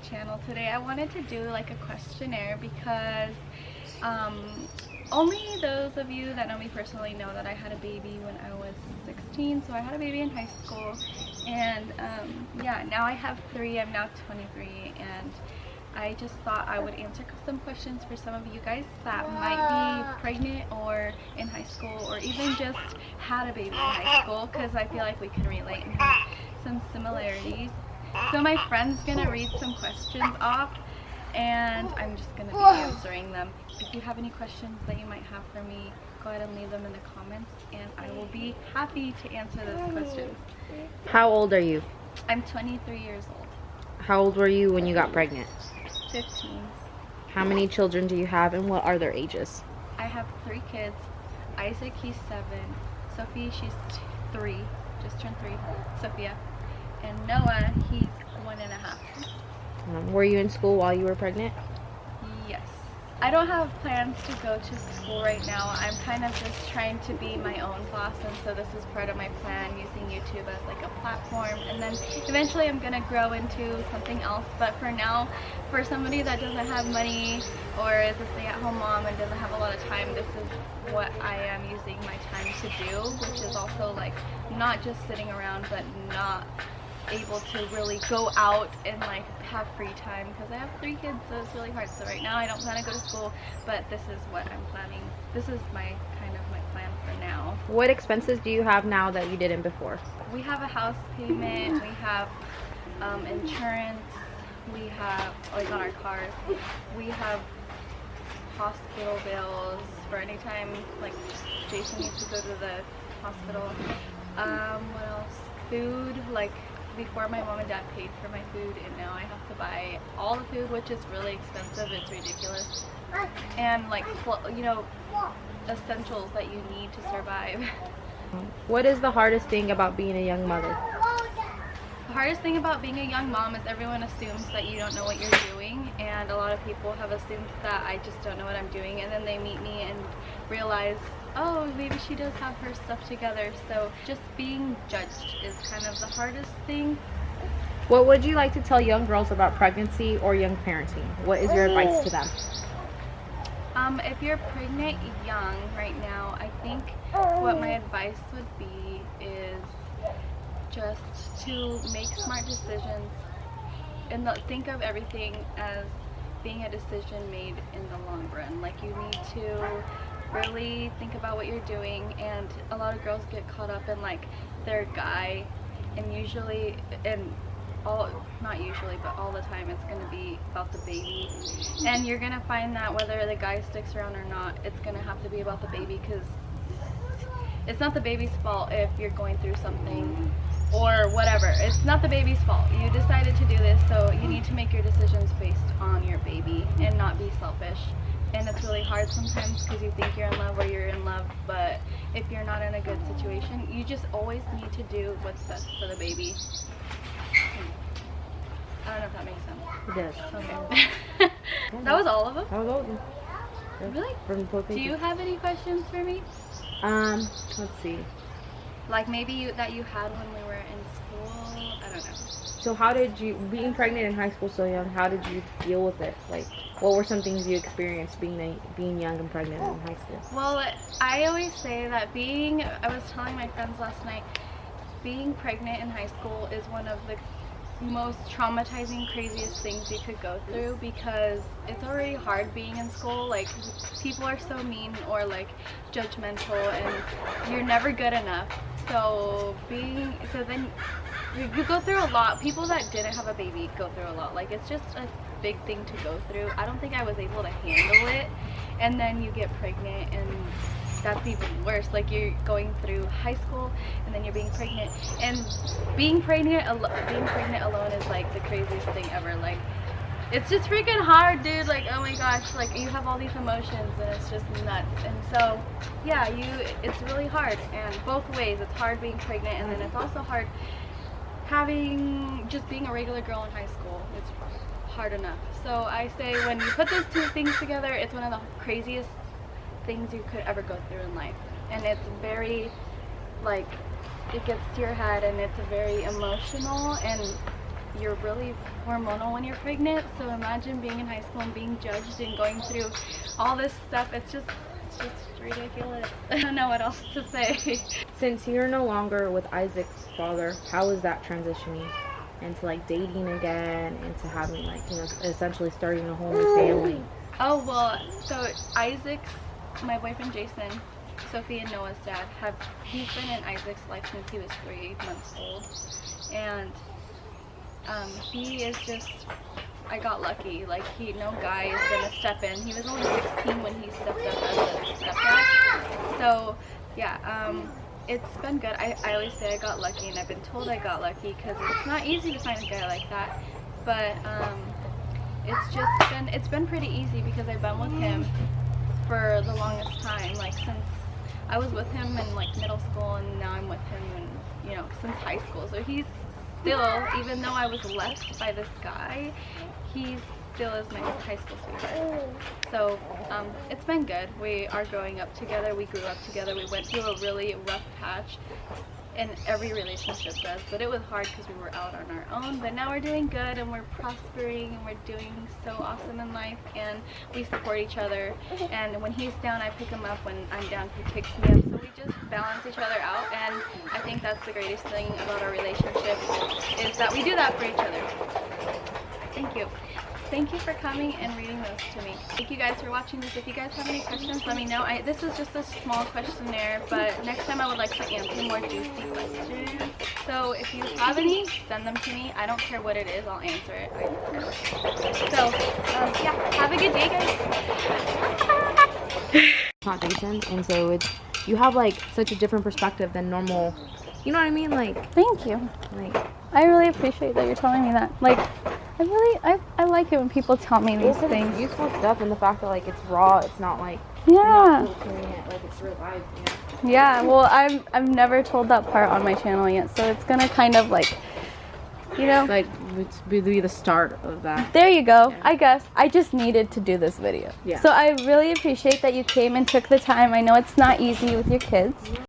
channel today. I wanted to do like a questionnaire because only those of you that know me personally know that I had a baby when I was 16. So I had a baby in high school, and yeah, now I have 3. I'm now 23, and I just thought I would answer some questions for some of you guys that might be pregnant or in high school, or even just had a baby in high school, because I feel like we can relate and have some similarities. So my friend's gonna read some questions off, and I'm just gonna be answering them. If you have any questions that you might have for me, go ahead and leave them in the comments, and I will be happy to answer those questions. How old are you? I'm 23 years old. How old were you when you got pregnant? 15. How many children do you have, and what are their ages? I have 3 kids. Isaac, he's 7. Sophie, she's 3, just turned 3. Sophia. And Noah, he's 1.5. Were you in school while you were pregnant? Yes. I don't have plans to go to school right now. I'm kind of just trying to be my own boss, and so this is part of my plan, using YouTube as like a platform, and then eventually I'm gonna grow into something else. But for now, for somebody that doesn't have money or is a stay-at-home mom and doesn't have a lot of time, this is what I am using my time to do, which is also like not just sitting around, but not able to really go out and like have free time, because I have 3 kids, so it's really hard. So right now I don't plan to go to school, but this is what I'm planning. This is my plan for now. What expenses do you have now that you didn't before? We have a house payment, we have insurance, we have like on our cars, we have hospital bills for any time like Jason needs to go to the hospital. What else? Food, like before my mom and dad paid for my food, and now I have to buy all the food, which is really expensive. It's ridiculous. And like, you know, essentials that you need to survive. What is the hardest thing about being a young mother? The hardest thing about being a young mom is everyone assumes that you don't know what you're doing, and a lot of people have assumed that I just don't know what I'm doing, and then they meet me and realize, oh, maybe she does have her stuff together. So just being judged is kind of the hardest thing. What would you like to tell young girls about pregnancy or young parenting? What is your advice to them? If you're pregnant young right now, I think what my advice would be is just to make smart decisions and think of everything as being a decision made in the long run. Like, you need to really think about what you're doing, and a lot of girls get caught up in like their guy, and usually, and all, not usually, but all the time, it's going to be about the baby, and you're going to find that whether the guy sticks around or not, it's going to have to be about the baby, because it's not the baby's fault if you're going through something or whatever. It's not the baby's fault. You decided to do this, so you need to make your decisions based on your baby and not be selfish. And it's really hard sometimes because you think you're in love or you're in love, but if you're not in a good situation, you just always need to do what's best for the baby. I don't know if that makes sense. It does. Okay. That was all of them? That was all of them. Really? From both Do you have any questions for me? Let's see. Like maybe that you had when we were in school? I don't know. So how did you, being pregnant in high school so young, how did you deal with it? Like, what were some things you experienced being young and pregnant in high school? Well, I always say that I was telling my friends last night, being pregnant in high school is one of the most traumatizing, craziest things you could go through, because it's already hard being in school. Like, people are so mean or like judgmental, and you're never good enough. So then you go through a lot. People that didn't have a baby go through a lot. Like, it's just a big thing to go through. I don't think I was able to handle it. And then you get pregnant, and that's even worse. Like, you're going through high school, and then you're being pregnant, and being pregnant alone is like the craziest thing ever. Like, it's just freaking hard, dude. Like, oh my gosh, like, you have all these emotions, and it's just nuts. And so yeah, it's really hard, and both ways. It's hard being pregnant, and then it's also hard just being a regular girl in high school. It's hard enough. So I say, when you put those 2 things together, it's one of the craziest things you could ever go through in life. And it's very, like, it gets to your head, and it's very emotional, and you're really hormonal when you're pregnant. So imagine being in high school and being judged and going through all this stuff. It's just ridiculous. I don't know what else to say. Since you're no longer with Isaac's father, how is that transitioning into like dating again, into having like, you know, essentially starting a whole new family? Oh, well, so Isaac's, my boyfriend Jason, Sophie and Noah's dad, he's been in Isaac's life since he was 3 months old. And he is just, I got lucky. Like, no guy is gonna step in. He was only 16 when he stepped up as a stepdad. So, yeah, it's been good. I always say I got lucky, and I've been told I got lucky because it's not easy to find a guy like that. But it's been pretty easy because I've been with him for the longest time. Like, since I was with him in like middle school, and now I'm with him in, you know, since high school. So he's still, even though I was left by this guy, he still is my high school sweetheart. So it's been good. We are growing up together. We grew up together. We went through a really rough patch, and every relationship does, but it was hard because we were out on our own. But now we're doing good, and we're prospering, and we're doing so awesome in life, and we support each other. And when he's down, I pick him up. When I'm down, he picks me up. So we just balance each other out, and I think that's the greatest thing about our relationship, is that we do that for each other. Thank you. Thank you for coming and reading those to me. Thank you guys for watching this. If you guys have any questions, let me know. This was just a small questionnaire, but next time I would like to answer more juicy questions. So if you have any, send them to me. I don't care what it is, I'll answer it. So, yeah, have a good day, guys. Not Jason, and so it's, you have like such a different perspective than normal. You know what I mean? Like, thank you. Like, I really appreciate that you're telling me that. Like, I like it when people tell me these things. Useful stuff, and the fact that like it's raw, it's not like, yeah, you're not filtering it, like it's real life, you know? Yeah, well, I've never told that part on my channel yet, so it's gonna kind of like, you know, like it's be the start of that. There you go. Yeah. I guess I just needed to do this video. Yeah. So I really appreciate that you came and took the time. I know it's not easy with your kids.